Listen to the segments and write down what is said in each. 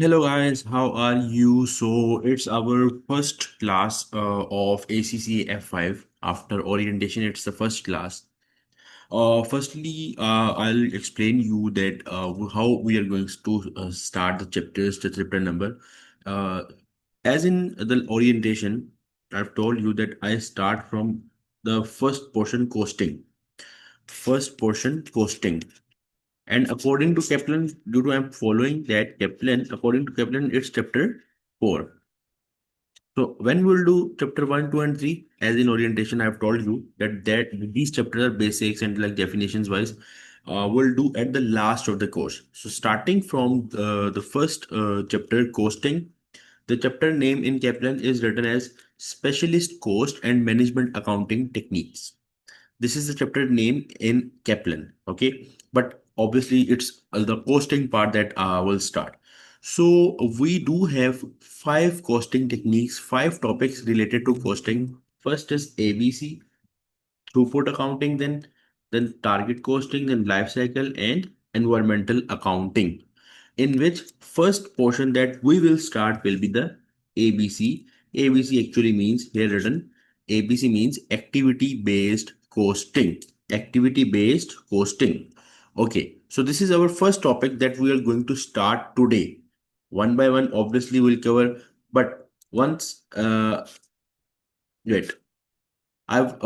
Hello guys, how are you? So it's our first class of ACCA F5 after orientation. It's the first class. Firstly, I'll explain you that how we are going to start the chapters, the chapter number. Uh, as in the orientation, I've told you that I start from the first portion costing. First portion costing. And according to Kaplan, due to I'm following that Kaplan, according to Kaplan, it's chapter 4. So when we'll do chapter 1, 2, and 3, as in orientation, I've told you that these chapters are basics and like definitions wise, we'll do at the last of the course. So starting from the first chapter, costing, the chapter name in Kaplan is written as Specialist Cost and Management Accounting Techniques. This is the chapter name in Kaplan. Okay, but obviously it's the costing part that will start. So we do have five costing techniques, five topics related to costing. First is ABC, throughput accounting, then target costing, then life cycle and environmental accounting, in which first portion that we will start will be the ABC. ABC actually means here written ABC means activity based costing. Activity based costing. Okay, so this is our first topic that we are going to start today. One by one, obviously, we'll cover, but once, wait, I've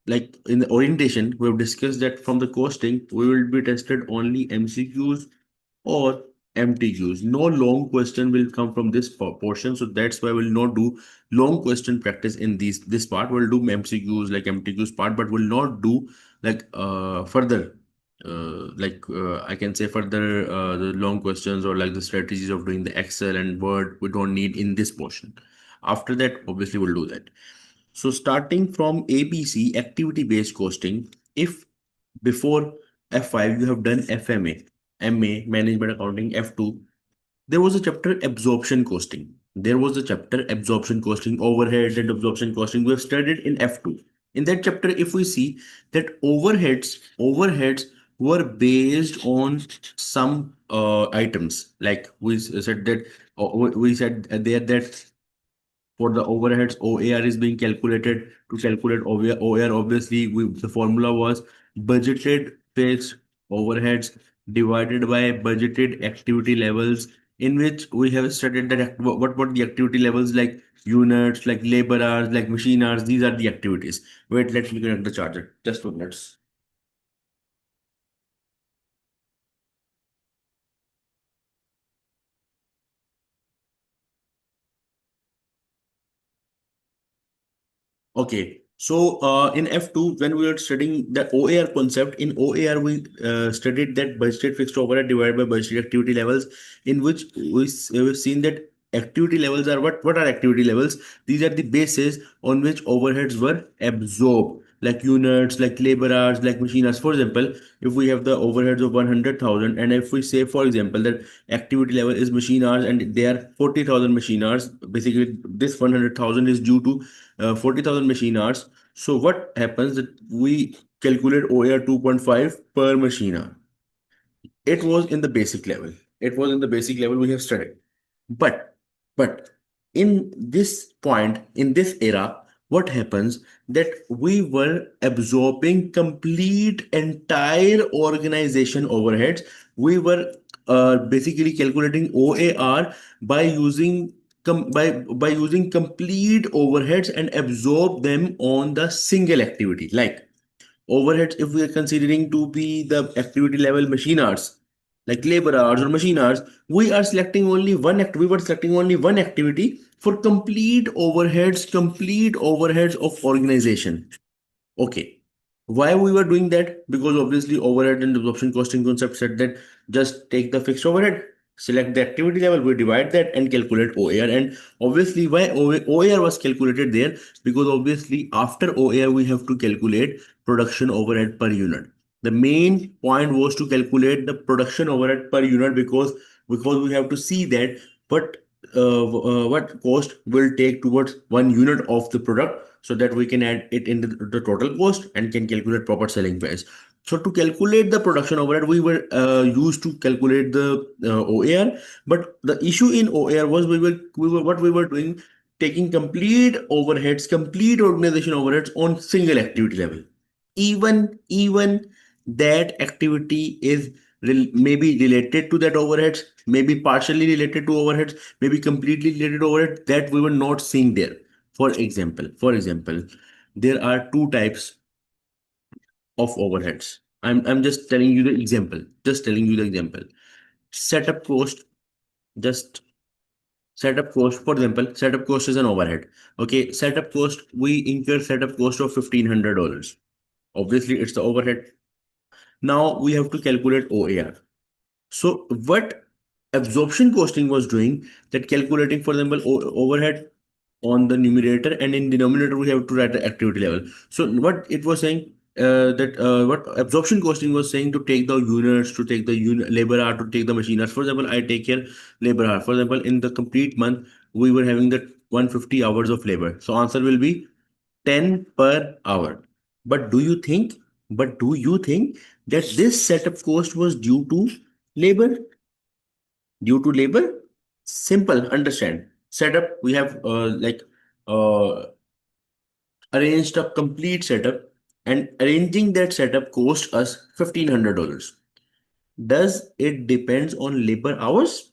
like in the orientation, we've discussed that from the costing, we will be tested only MCQs or MTQs. No long question will come from this portion, so that's why we'll not do long question practice in this part. We'll do MCQs like MTQs part, but we'll not do like further. I can say further the long questions or like the strategies of doing the Excel and Word we don't need in this portion. After that, obviously, we'll do that. So starting from ABC, activity-based costing, if before F5 you have done FMA, MA, Management Accounting, F2, there was a chapter absorption costing. There was a chapter absorption costing, overhead and absorption costing. We have studied in F2. In that chapter, if we see that overheads were based on some items, like we said that we said there that for the overheads, OAR is being calculated. To calculate OAR, obviously, the formula was budgeted fixed overheads divided by budgeted activity levels, in which we have studied that what the activity levels like units, like labor hours, like machine hours. These are the activities. Wait, let me connect the charger. Just 2 minutes. Okay. So in F2, when we were studying the OAR concept, in OAR we studied that budgeted fixed overhead divided by budgeted activity levels, in which we've seen that activity levels are what are activity levels? These are the bases on which overheads were absorbed, like units, like labor hours, like machine hours. For example, if we have the overheads of 100,000, and if we say, for example, that activity level is machine hours and they are 40,000 machine hours, basically this 100,000 is due to 40,000 machine hours. So what happens that we calculate OAR 2.5 per machine hour. It was in the basic level. It was in the basic level we have studied. But in this point, in this era, what happens that we were absorbing complete entire organization overheads. We were basically calculating OAR by using by using complete overheads and absorb them on the single activity. Like overheads, if we are considering to be the activity level machine hours, like labor hours or machine hours, we were selecting only one activity for complete overheads of organization. Okay. Why we were doing that? Because obviously overhead and absorption costing concept said that just take the fixed overhead, select the activity level, we divide that and calculate OAR. And obviously why OAR was calculated there? Because obviously after OAR we have to calculate production overhead per unit. The main point was to calculate the production overhead per unit, because we have to see that what what cost will take towards 1 unit of the product, so that we can add it in the total cost and can calculate proper selling price. So to calculate the production overhead, we were used to calculate the OAR. But the issue in OAR was we were doing, taking complete overheads, complete organization overheads on single activity level. Even that activity is maybe related to that overheads, maybe partially related to overheads, maybe completely related to overhead, that we were not seeing there. For example, there are two types of overheads. I'm just telling you the example. Just telling you the example. Setup cost. Just setup cost. For example, setup cost is an overhead. Okay, setup cost. We incur setup cost of $1,500. Obviously, it's the overhead. Now we have to calculate OAR. So what absorption costing was doing, that calculating, for example, overhead on the numerator, and in denominator we have to write the activity level. So what it was saying, that what absorption costing was saying, to take the units, to take the labor hour, to take the machine hours. For example, I take here labor hour. For example, in the complete month we were having that 150 hours of labor. So answer will be 10 per hour. But do you think, that this setup cost was due to labor? Due to labor? Simple, understand. Setup, we have uh, arranged a complete setup, and arranging that setup cost us $1,500. Does it depends on labor hours?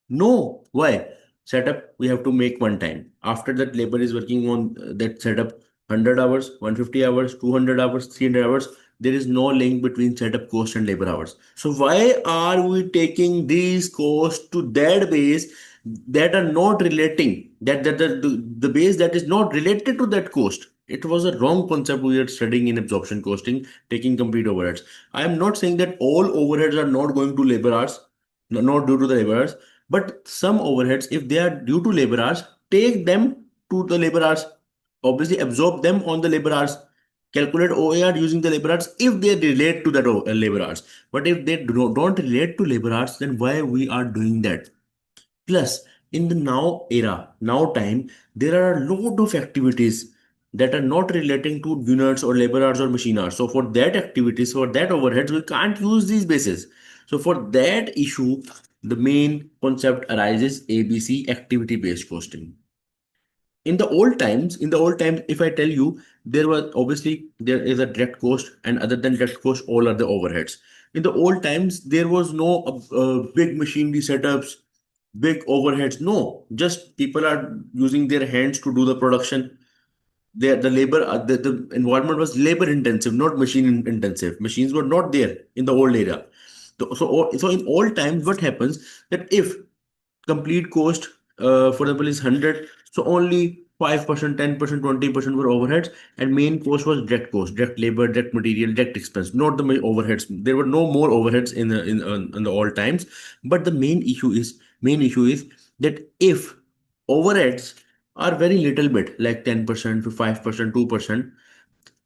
No. Why? Setup we have to make one time. After that, labor is working on that setup 100 hours, 150 hours, 200 hours, 300 hours. There is no link between setup cost and labor hours. So why are we taking these costs to that base that are not relating, the base that is not related to that cost? It was a wrong concept we are studying in absorption costing, taking complete overheads. I am not saying that all overheads are not going to labor hours, not due to the labor hours. But some overheads, if they are due to labor hours, take them to the labor hours. Obviously, absorb them on the labor hours. Calculate OAR using the labor hours if they relate to that labor hours. But if they don't relate to labor hours, then why we are doing that? Plus, in the now era, now time, there are a lot of activities that are not relating to units or labor hours or machine hours. So for that activities, for that overheads, we can't use these bases. So for that issue, the main concept arises ABC, activity based costing. In the old times, if I tell you, there was obviously there is a direct cost, and other than direct cost, all are the overheads. In the old times, there was no big machinery setups, big overheads. No, just people are using their hands to do the production. The labor, the environment was labor intensive, not machine intensive. Machines were not there in the old era. So in old times, what happens, that if complete cost, for example, is 100, so only 5%, 10%, 20% were overheads, and main cost was direct cost, direct labor, direct material, direct expense, not the overheads. There were no more overheads in the old times. But the main issue is that if overheads are very little bit, like 10% to 5%, 2%,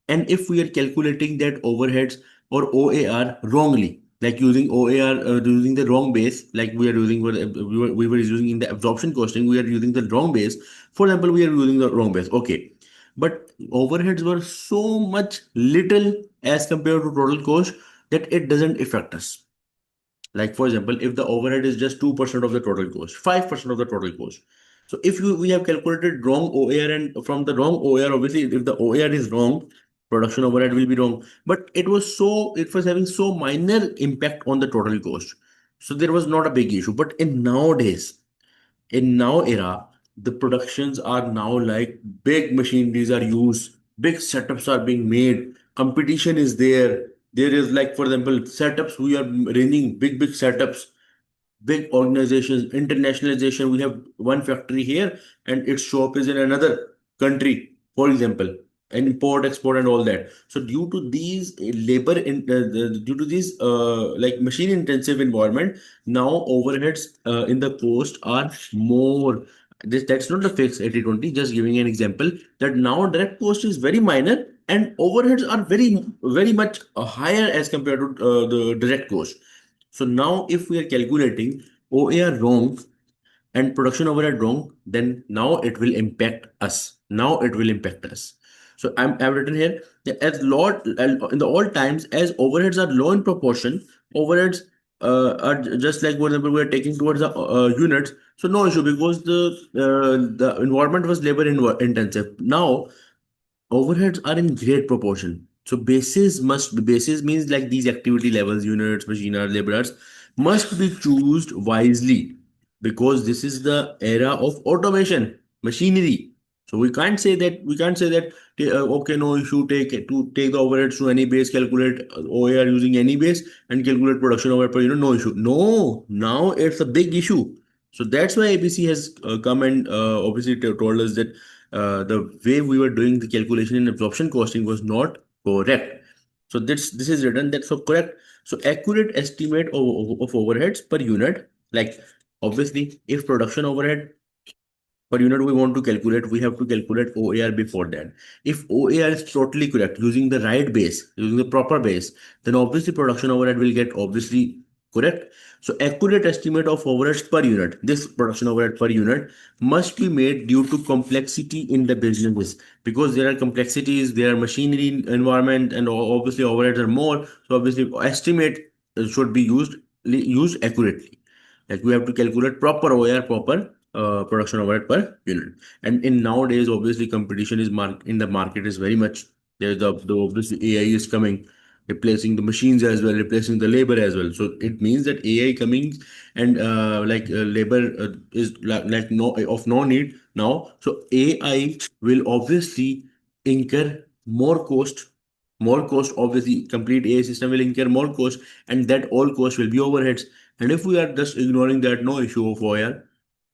and if we are calculating that overheads or OAR wrongly, like using OAR, using the wrong base, like we are using, we were using in the absorption costing, we are using the wrong base. For example, we are using the wrong base. Okay. But overheads were so much little as compared to total cost that it doesn't affect us. Like for example, if the overhead is just 2% of the total cost, 5% of the total cost. So if we have calculated wrong OAR, and from the wrong OAR, obviously if the OAR is wrong, production overhead will be wrong. But it was having so minor impact on the total cost. So there was not a big issue. But in now era, the productions are now like big machineries are used, big setups are being made, competition is there. There is, like for example, setups, we are running big setups, big organizations, internationalization. We have one factory here and its shop is in another country, for example, and import, export, and all that. So due to these due to these like machine intensive environment, now overheads in the cost are more. That's not the fixed 80/20. Just giving an example, that now direct cost is very minor and overheads are very much higher as compared to the direct cost. So now if we are calculating OAR wrong and production overhead wrong, then now it will impact us. Now it will impact us. I've written here that as lot in the all times as overheads are low in proportion, overheads are just like for example we're taking towards the units. So no issue because the environment was labor intensive. Now overheads are in great proportion. So basis means like these activity levels, units, machiners, laborers must be chosen wisely because this is the era of automation, machinery. So we can't say that okay, no issue, take the overheads to any base, calculate OAR using any base and calculate production overhead per unit, no issue. No, now it's a big issue. So that's why ABC has come and obviously told us that the way we were doing the calculation in absorption costing was not correct. So this is written that so correct. So accurate estimate of overheads per unit. Like obviously, if production overhead per unit we want to calculate, we have to calculate OAR before that. If OAR is totally correct, using the right base, using the proper base, then obviously production overhead will get obviously correct. So accurate estimate of overheads per unit, this production overhead per unit must be made due to complexity in the businesses because there are complexities, there are machinery environment, and obviously overheads are more. So obviously estimate should be used accurately. Like we have to calculate proper OAR, proper production overhead per unit. And in nowadays, obviously, competition is in the market is very much. There's the obviously AI is coming, replacing the machines as well, replacing the labor as well. So it means that AI coming and labor is like no of no need now. So AI will obviously incur more cost. Obviously, complete AI system will incur more cost, and that all cost will be overheads. And if we are just ignoring that, no issue of OIR,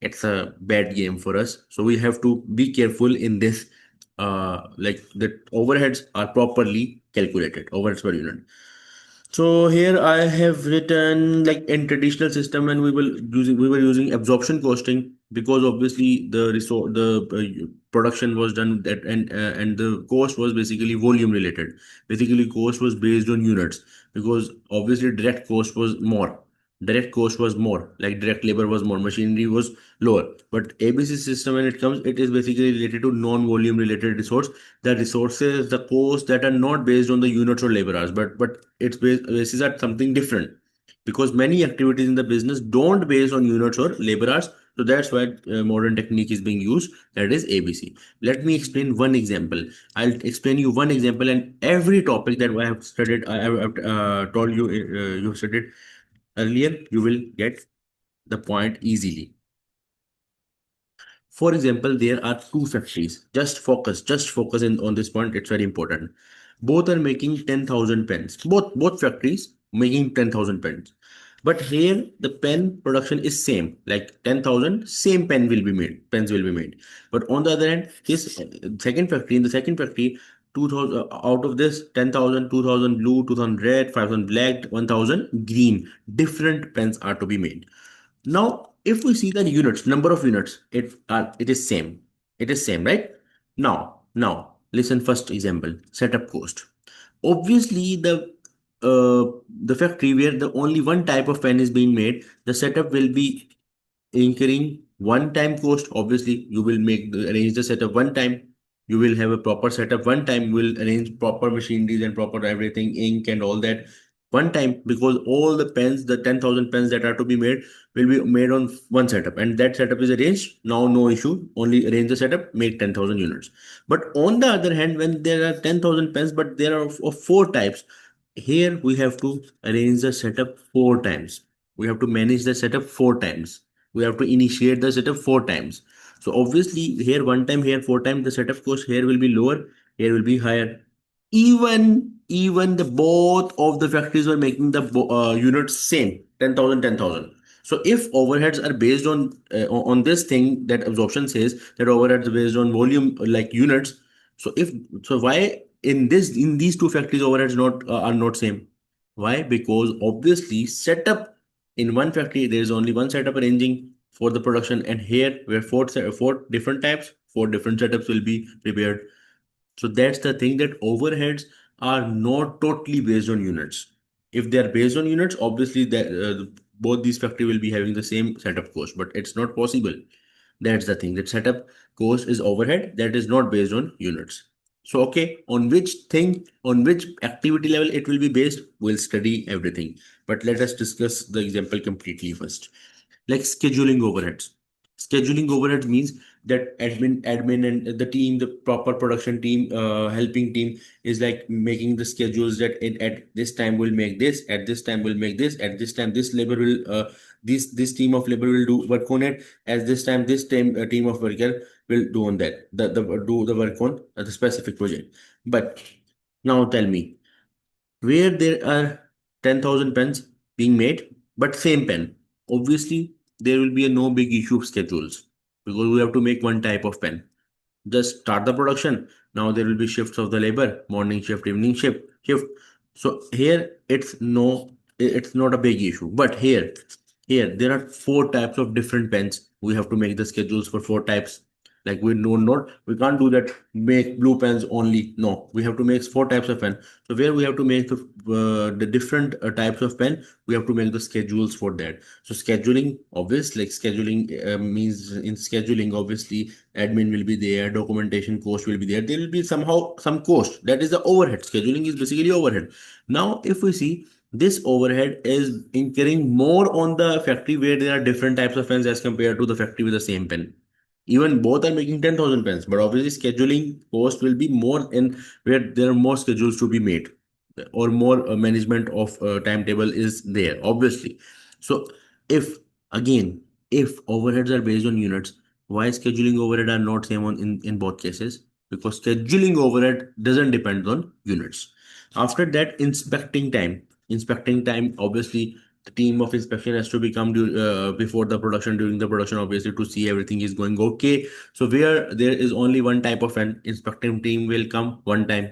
it's a bad game for us. So we have to be careful in this. Like the overheads are properly calculated, overheads per unit. So here I have written like in traditional system when we were using absorption costing because obviously the resource the production was done that and the cost was basically volume related. Basically cost was based on units because obviously direct cost was more. Direct cost was more, like direct labor was more, machinery was lower. But ABC system when it comes, it is basically related to non-volume related resource, the resources, the costs that are not based on the units or labor hours, but it's basis at something different. Because many activities in the business don't based on units or labor hours. So that's why modern technique is being used. That is ABC. Let me explain one example. I'll explain you one example, and every topic that I have studied, I have told you, you studied earlier, you will get the point easily. For example, there are two factories. Just focus on this point. It's very important. Both are making 10,000 pens. Both factories making 10,000 pens. But here the pen production is same. Like 10,000, same pens will be made. But on the other hand, this in the second factory, 2,000 out of this 10,000, 2,000 blue, 2,000 red, 5,000 black, 1,000 green. Different pens are to be made. Now, if we see the units, number of units, it is same. It is same, right? Now, listen. First example, setup cost. Obviously, the factory where the only one type of pen is being made, the setup will be incurring one time cost. Obviously, you will arrange the setup one time. You will have a proper setup one time. You will arrange proper machineries and proper everything, ink and all that one time because all the pens, the 10,000 pens that are to be made, will be made on one setup, and that setup is arranged. Now, no issue. Only arrange the setup, make 10,000 units. But on the other hand, when there are 10,000 pens, but there are of four types, here we have to arrange the setup four times. We have to manage the setup four times. We have to initiate the setup four times. So obviously here one time, here four times, the setup cost here will be lower, here will be higher. Even the both of the factories were making the units same 10,000 10,000. So if overheads are based on this thing that absorption says that overheads are based on volume like units. So if so why in these two factories overheads not are not same? Why? Because obviously setup in one factory there is only one setup arranging for the production, and here where four different types, four different setups will be prepared. So that's the thing, that overheads are not totally based on units. If they are based on units, obviously both these factory will be having the same setup cost, but it's not possible. That's the thing, that setup cost is overhead that is not based on units. So, okay, on which activity level it will be based, we'll study everything. But let us discuss the example completely first. Like scheduling overheads. Scheduling overheads means that admin and the team, the proper production team, helping team is like making the schedules that at this time we'll make this, at this time we'll make this, at this time this labor will this team of labor will do work on it, at this time this team of worker will do on that the do the work on the specific project. But now tell me, where there are 10,000 pens being made, but same pen. Obviously, there will be a no big issue of schedules because we have to make one type of pen. Just start the production. Now there will be shifts of the labor, morning shift, evening shift. So here it's not a big issue. But here there are four types of different pens. We have to make the schedules for four types. Like we can't do that. Make blue pens only. No, we have to make four types of pen. So where we have to make the different types of pen, we have to make the schedules for that. So scheduling, obvious, like scheduling means in scheduling, obviously admin will be there, documentation cost will be there. There will be somehow some cost. That is the overhead. Scheduling is basically overhead. Now, if we see this overhead is incurring more on the factory where there are different types of pens as compared to the factory with the same pen. Even both are making 10,000 pens, but obviously scheduling cost will be more in where there are more schedules to be made or more management of timetable is there, obviously. So if again, if overheads are based on units, why scheduling overhead are not same in both cases? Because scheduling overhead doesn't depend on units. After that, inspecting time, obviously the team of inspection has to become before the production, during the production, obviously, to see everything is going okay. So where there is only one type of an inspecting team will come one time,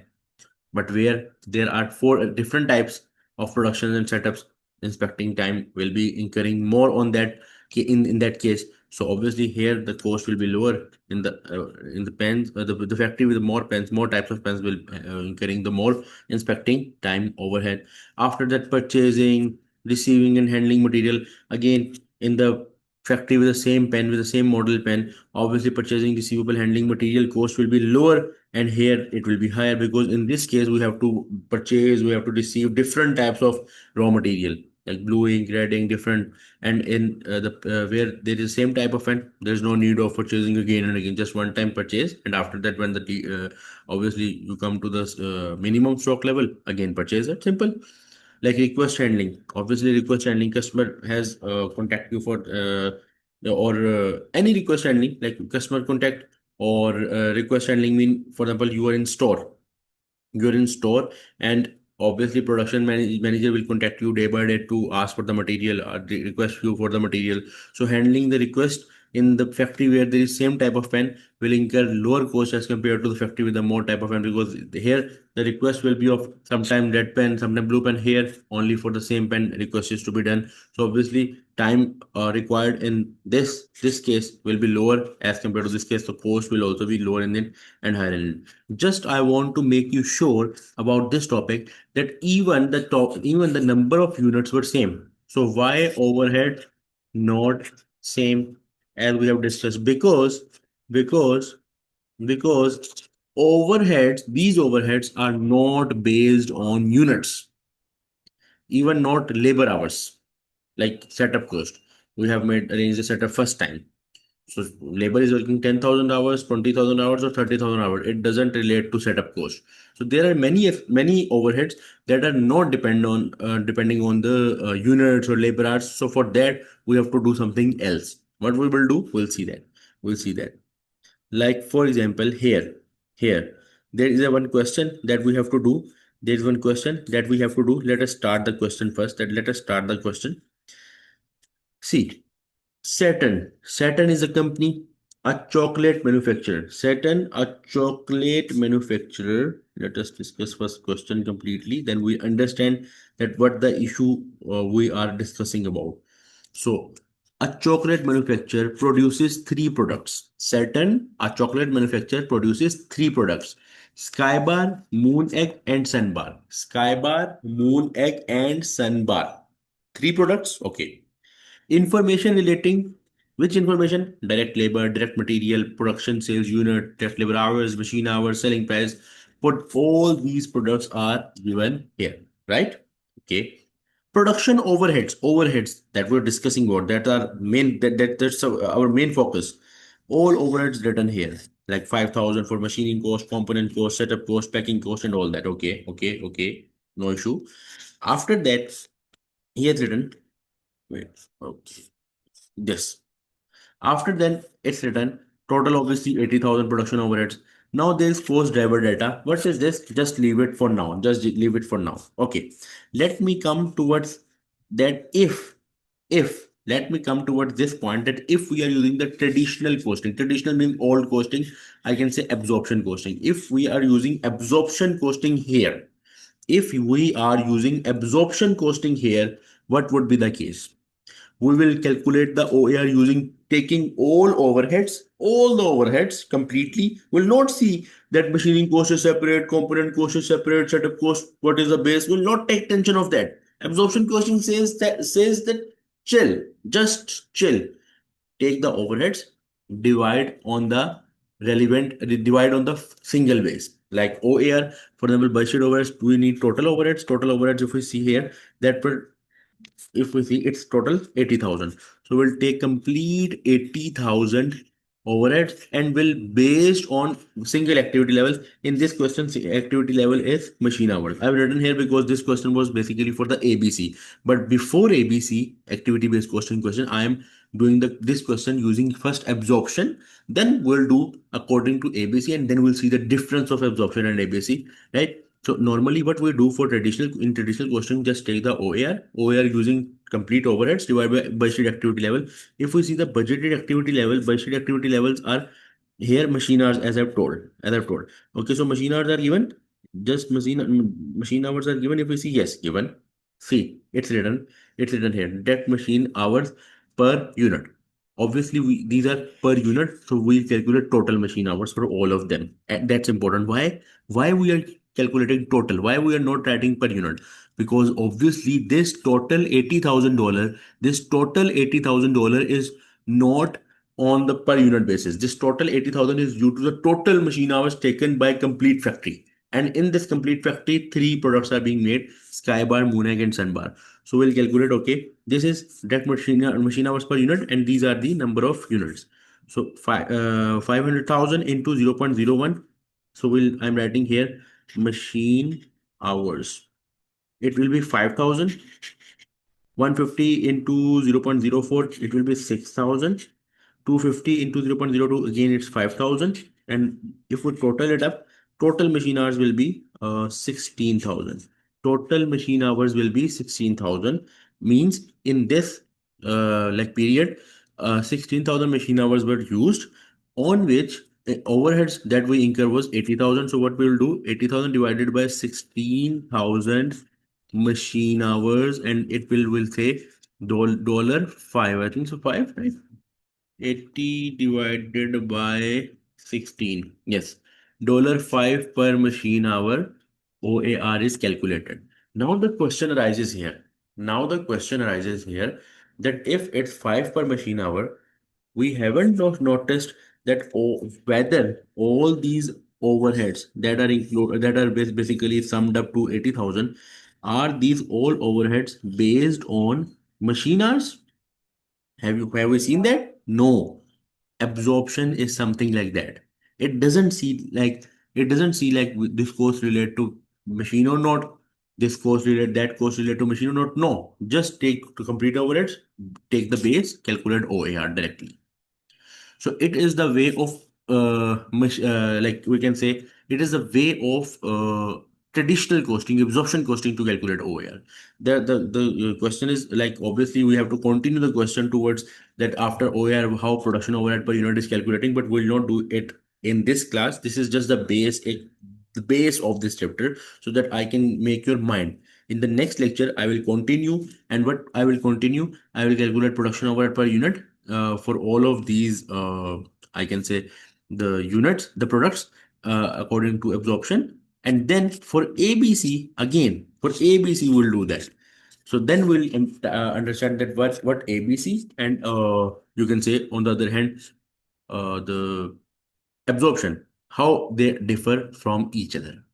but where there are four different types of productions and setups, inspecting time will be incurring more on that in that case. So obviously here the cost will be lower in the pens, the factory with more pens, more types of pens will incurring the more inspecting time overhead. After that, purchasing, receiving and handling material, again in the factory with the same pen, with the same model pen, obviously purchasing, receivable, handling material cost will be lower, and here it will be higher because in this case we have to purchase, we have to receive different types of raw material like bluing, grading, different. And in the where there is same type of pen, there's no need of purchasing again and again, just one time purchase, and after that when obviously you come to the minimum stock level, again purchase it, simple. Like request handling, obviously request handling, customer has contact you for or any request handling like customer contact or request handling mean, for example, you're in store, and obviously production manager will contact you day by day to ask for the material or request you for the material. So handling the request in the factory where there is same type of pen will incur lower cost as compared to the factory with the more type of pen, because here the request will be of sometime red pen, sometime blue pen. Here only for the same pen request is to be done. So obviously time required in this case will be lower as compared to this case. The cost will also be lower in it and higher in it. Just I want to make you sure about this topic that even the number of units were same. So why overhead not same as we have discussed? Because because these overheads are not based on units, even not labor hours, like setup cost. We have made arranged the setup first time. So labor is working 10,000 hours, 20,000 hours, or 30,000 hours. It doesn't relate to setup cost. So there are many overheads that are not depending on the units or labor hours. So for that we have to do something else. What we will do, we'll see that. We'll see that. Like for example, here there is a one question that we have to do. There is one question that we have to do. Let us start the question first. That let us start the question. See, Saturn is a company, a chocolate manufacturer. Saturn, a chocolate manufacturer. Let us discuss first question completely. Then we understand that what the issue we are discussing about. So, a chocolate manufacturer produces three products. Saturn, a chocolate manufacturer, produces three products. Skybar, Moon Egg, and Sunbar. Skybar, Moon Egg, and Sunbar. Three products? Okay. Information relating which information? Direct labor, direct material, production, sales unit, direct labor hours, machine hours, selling price. But all these products are given here, right? Okay. Production overheads that we're discussing about, that are main, that's our main focus. All overheads written here, like 5,000 for machining cost, component cost, setup cost, packing cost, and all that. Okay, okay, okay, no issue. After that, he has written, wait, okay, this. After then, it's written total obviously 80,000 production overheads. Now there's cost driver data. What is this? Just leave it for now. Just leave it for now. Okay. Let me come towards that let me come towards this point, that if we are using the traditional costing, traditional means old costing, I can say absorption costing. If we are using absorption costing here, if we are using absorption costing here, what would be the case? We will calculate the OAR using taking all the overheads completely. We'll not see that machining cost is separate, component cost is separate, setup cost, what is the base. We'll not take tension of that. Absorption costing says that chill, just chill. Take the overheads, divide on the divide on the single base. Like OAR, for example, budget overheads, we need total overheads. Total overheads, if we see here, that will, if we see, it's total 80,000. So we'll take complete 80,000 overheads and will based on single activity levels. In this question, activity level is machine hours. I've written here because this question was basically for the ABC. But before ABC, activity based question, I am doing this question using first absorption. Then we'll do according to ABC, and then we'll see the difference of absorption and ABC, right? So normally what we do for traditional costing, just take the OAR using complete overheads divided by budgeted activity level. If we see the budgeted activity levels are here machine hours, as I've told. Okay, so machine hours are given, just machine hours are given. If we see, yes, given. See, it's written here that machine hours per unit. Obviously, these are per unit, so we calculate total machine hours for all of them. And that's important. Why we are calculating total? Why we are not writing per unit? Because obviously this total $80,000 is not on the per unit basis. This total 80,000 is due to the total machine hours taken by complete factory. And in this complete factory, three products are being made: Skybar, Moonag, and Sunbar. So we'll calculate, okay, this is direct machine hours per unit, and these are the number of units. So 500,000 into 0.01. So I'm writing here machine hours. It will be 5,000. 150 into 0.04, it will be 6,000. 250 into 0.02, again it's 5,000. And if we total it up, total machine hours will be 16,000. Total machine hours will be 16,000. Means in this like period, 16,000 machine hours were used, on which overheads that we incur was 80,000. So what we will do, 80,000 divided by 16,000 machine hours, and it will say dollar five, I think so, five, right? 80 divided by 16. Yes. $5 per machine hour OAR is calculated. Now the question arises here. Now the question arises here that if it's 5 per machine hour, we haven't noticed that whether all these overheads that are included, that are basically summed up to 80,000, are these all overheads based on machine hours? Have we seen that? No. Absorption is something like that. It doesn't see like this course related to machine or not, this course related, that course related to machine or not. No, just take to complete overheads, take the base, calculate OAR directly. So it is the way of like we can say, it is the way of traditional costing, absorption costing, to calculate OAR. The question is, like, obviously we have to continue the question towards that after OAR, how production overhead per unit is calculating, but we'll not do it in this class. This is just the base of this chapter, so that I can make your mind. In the next lecture, I will continue, and what I will continue, I will calculate production overhead per unit for all of these, I can say, the units, the products, according to absorption. And then for ABC, again, for ABC, we'll do that. So then we'll understand that what ABC and you can say, on the other hand, the absorption, how they differ from each other.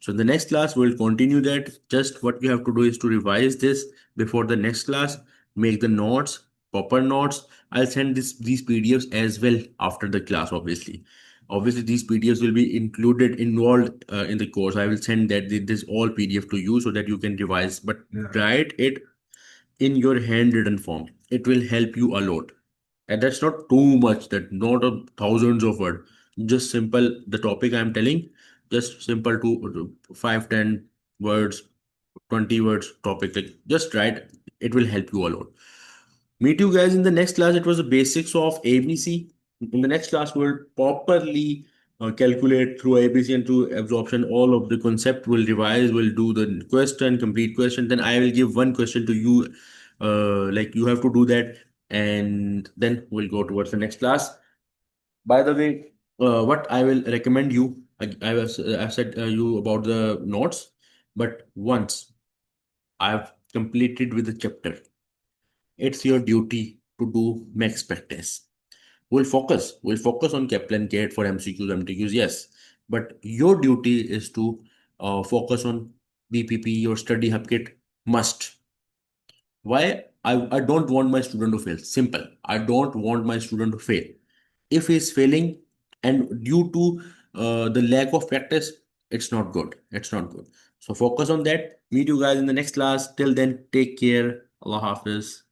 So in the next class, we'll continue that. Just what you have to do is to revise this before the next class, make the notes, proper notes. I'll send these PDFs as well after the class, obviously. Obviously, these PDFs will be involved in the course. I will send this all PDF to you so that you can revise, but write it in your handwritten form. It will help you a lot. And that's not too much, that not a thousands of words. Just simple, the topic I'm telling, just simple to 5, 10 words, 20 words topic. Like just write, it will help you a lot. Meet you guys in the next class. It was the basics of ABC. In the next class, we'll properly calculate through ABC and through absorption. All of the concept will revise. We'll do the question, complete question. Then I will give one question to you. Like you have to do that, and then we'll go towards the next class. By the way, what I will recommend you, I've said you about the notes, but once I've completed with the chapter, it's your duty to do max practice. We'll focus on Kaplan Gate for MCQs, MTQs, yes. But your duty is to focus on BPP, your study hub kit must. Why? I don't want my student to fail. Simple. I don't want my student to fail. If he's failing and due to the lack of practice, it's not good. It's not good. So focus on that. Meet you guys in the next class. Till then, take care. Allah Hafiz.